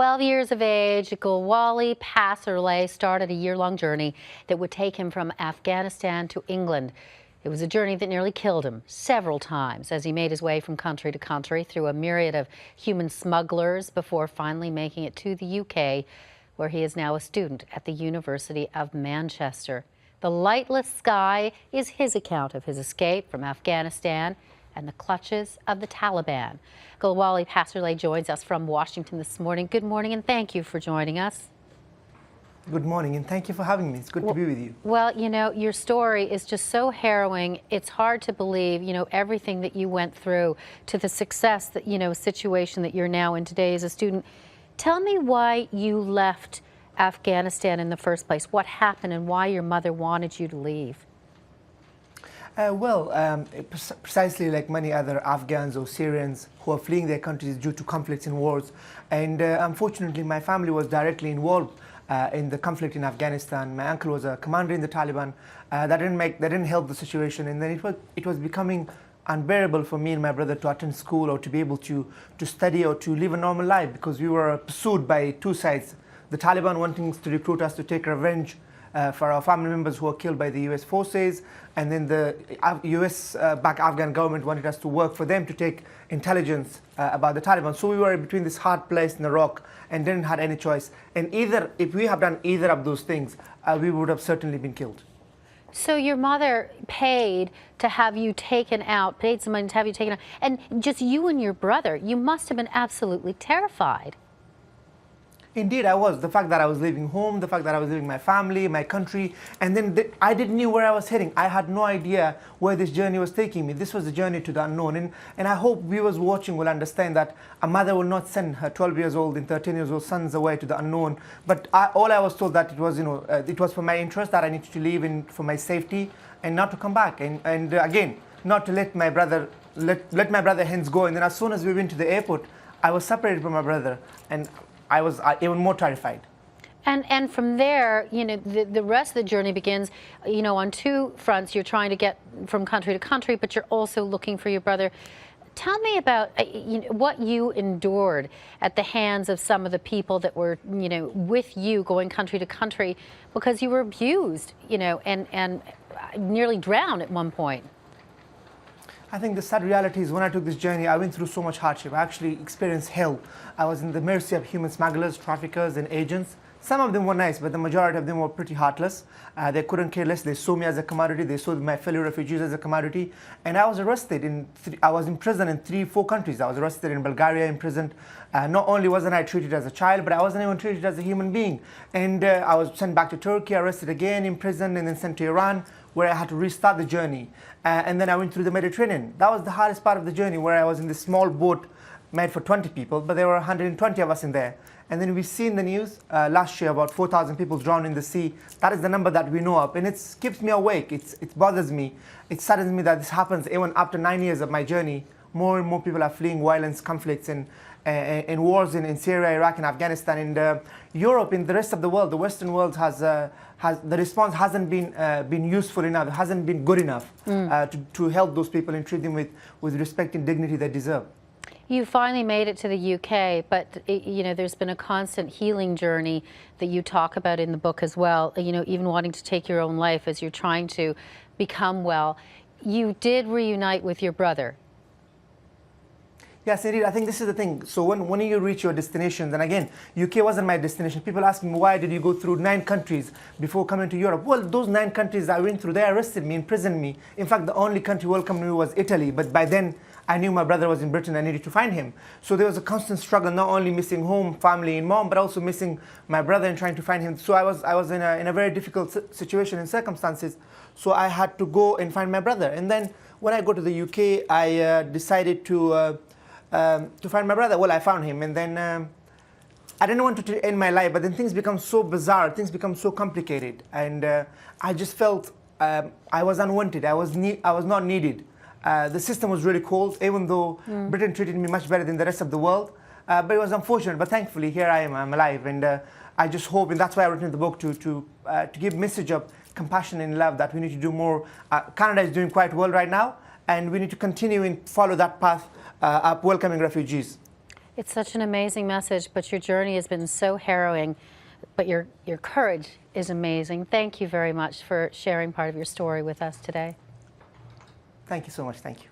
12 years of age, Gulwali Passarlay started a year-long journey that would take him from Afghanistan to England. It was a journey that nearly killed him several times as he made his way from country to country through a myriad of human smugglers before finally making it to the UK, where he is now a student at the University of Manchester. The Lightless Sky is his account of his escape from Afghanistan and the clutches of the Taliban. Gulwali Passarlay joins us from Washington this morning. Good morning and thank you for joining us. Good morning and thank you for having me. It's good to be with you. Well, you know, your story is just so harrowing. It's hard to believe, you know, everything that you went through to the success that, you know, situation that you're now in today as a student. Tell me why you left Afghanistan in the first place, what happened and why your mother wanted you to leave. Precisely like many other Afghans or Syrians who are fleeing their countries due to conflicts and wars. And unfortunately, my family was directly involved in the conflict in Afghanistan. My uncle was a commander in the Taliban. That didn't help the situation. And then it was becoming unbearable for me and my brother to attend school or to be able to study or to live a normal life, because we were pursued by two sides. The Taliban wanting to recruit us to take revenge for our family members who were killed by the US forces, and then the US-backed Afghan government wanted us to work for them to take intelligence about the Taliban. So we were between this hard place in the rock and didn't have any choice. And if we have done either of those things, we would have certainly been killed. So your mother paid to have you taken out, paid some money to have you taken out, and just you and your brother, you must have been absolutely terrified. Indeed, I was. The fact that I was leaving home, the fact that I was leaving my family, my country, and then I didn't know where I was heading. I had no idea where this journey was taking me. This was a journey to the unknown. And I hope viewers watching will understand that a mother will not send her 12 years old and 13 years old sons away to the unknown. But all I was told that it was, you know, it was for my interest, that I needed to leave and for my safety and not to come back. And again, not to let my brother, let my brother hence go. And then as soon as we went to the airport, I was separated from my brother. And I was even more terrified. And from there, you know, the rest of the journey begins, you know, on two fronts. You're trying to get from country to country, but you're also looking for your brother. Tell me about you know, what you endured at the hands of some of the people that were, you know, with you going country to country, because you were abused, you know, and nearly drowned at one point. I think the sad reality is when I took this journey, I went through so much hardship. I actually experienced hell. I was in the mercy of human smugglers, traffickers, and agents. Some of them were nice, but the majority of them were pretty heartless. They couldn't care less. They saw me as a commodity. They saw my fellow refugees as a commodity. And I was arrested. I was in prison in 3-4 countries. I was arrested in Bulgaria, imprisoned. Not only wasn't I treated as a child, but I wasn't even treated as a human being. And I was sent back to Turkey, arrested again, imprisoned, and then sent to Iran, where I had to restart the journey. And then I went through the Mediterranean. That was the hardest part of the journey, where I was in this small boat made for 20 people, but there were 120 of us in there. And then we see in the news last year about 4,000 people drowned in the sea. That is the number that we know of, and it keeps me awake. It bothers me. It saddens me that this happens even after 9 years of my journey. More and more people are fleeing violence, conflicts, and wars in Syria, Iraq, and Afghanistan. And Europe, in the rest of the world, the Western world the response hasn't been useful enough, hasn't been good enough to help those people and treat them with respect and dignity they deserve. You finally made it to the UK, but you know, there's been a constant healing journey that you talk about in the book as well, you know, even wanting to take your own life as you're trying to become well. You did reunite with your brother. Yes, indeed. I think this is the thing. So when you reach your destination, then again, UK wasn't my destination. People ask me, why did you go through 9 countries before coming to Europe? Well, those 9 countries I went through, they arrested me, imprisoned me. In fact, the only country welcomed me was Italy. But by then, I knew my brother was in Britain. I needed to find him. So there was a constant struggle, not only missing home, family, and mom, but also missing my brother and trying to find him. So I was in a very difficult situation and circumstances. So I had to go and find my brother. And then when I go to the UK, I decided to find my brother. Well, I found him, and then I didn't want to end my life, but then things become so bizarre, things become so complicated, and I just felt I was unwanted. I was not needed. The system was really cold, even though Britain treated me much better than the rest of the world. But it was unfortunate. But thankfully, here I am. I'm alive, and I just hope, and that's why I wrote in the book to give message of compassion and love, that we need to do more. Canada is doing quite well right now, and we need to continue and follow that path of welcoming refugees. It's such an amazing message, but your journey has been so harrowing, but your courage is amazing. Thank you very much for sharing part of your story with us today. Thank you so much. Thank you.